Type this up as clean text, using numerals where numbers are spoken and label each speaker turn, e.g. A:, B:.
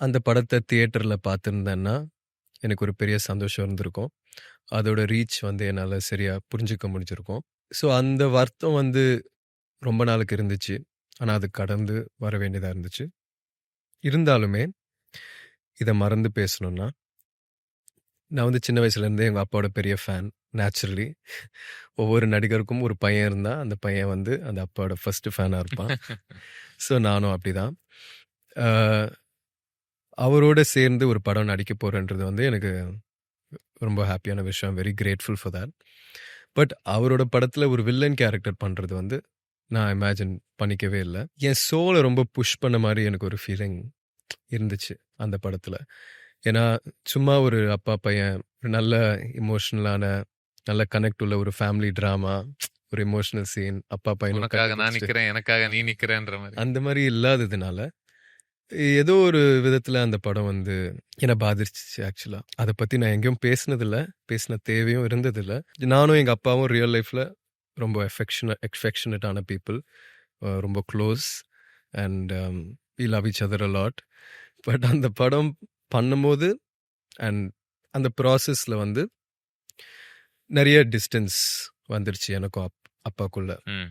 A: அந்த படத்த தியேட்டர்ல பார்த்திருந்தேன்னா, எனக்கு ஒரு பெரிய சந்தோஷம் இருந்திருக்கும். அதோட ரீச் வந்து என்னால சரியா புரிஞ்சுக்க முடிஞ்சிருக்கும். ஸோ அந்த வருத்தம் வந்து ரொம்ப நாளுக்கு இருந்துச்சு. ஆனா அது கடந்து வர வேண்டியதா இருந்துச்சு. இருந்தாலுமே, இத மறந்து பேசணும்னா, நான் வந்து சின்ன வயசுலேருந்தே எங்க அப்பாவோட பெரிய ஃபேன். நேச்சுரலி. ஒவ்வொரு நடிகருக்கும் ஒரு பையன் இருந்தா, அந்த பையன் வந்து அந்த அப்பாவோட ஃபர்ஸ்ட் ஃபேனா இருப்பான். ஸோ நானும் அப்படிதான். அ அவரோட சேர்ந்து ஒரு படம் நடிக்க போறேன்றது வந்து எனக்கு ரொம்ப ஹாப்பியான விஷயம். Very grateful for that. But அவரோட படத்துல ஒரு வில்லன் கேரக்டர் பண்றது வந்து நான் இமேஜின் பண்ணிக்கவே இல்ல. என் சோல ரொம்ப புஷ் பண்ண மாரி எனக்கு ஒரு ஃபீலிங் இருந்துச்சு அந்த படத்துல. ஏன்னா, சும்மா ஒரு அப்பா, பையன் ஒரு நல்ல எமோஷனலான, நல்ல கனெக்ட் உள்ள ஒரு ஃபேமிலி ட்ராமா, ஒரு எமோஷனல் சீன், அப்பா, பையனும்
B: உனக்காக நான்
A: கட்டிப்பிடிச்சுட்டு
B: நிக்கிறேன், எனக்காக நீ நிக்கிறேன்ற மாதிரி.
A: அந்த மாரி இல்லாததுனால, ஏதோ ஒரு விதத்துல அந்த படம் வந்து என்ன பாதிச்சுச்சு ஆக்சுவலா. அத பத்தி நான் எங்கேயும் பேசினதில்ல. பேசின தேவையும் இருந்ததில்ல. நானும் எங்க அப்பாவும் ரியல் லைஃப்ல ரொம்ப அஃபெக்ஷனேட்டான பீப்பிள். ரொம்ப close and we love each other a lot. But அந்த படம் பண்ணும்போது அண்ட் அந்த ப்ராசஸ்ல வந்து நெறைய டிஸ்டன்ஸ் வந்துருச்சு எனக்கும் அப்பாக்குள்ள.
B: ம்.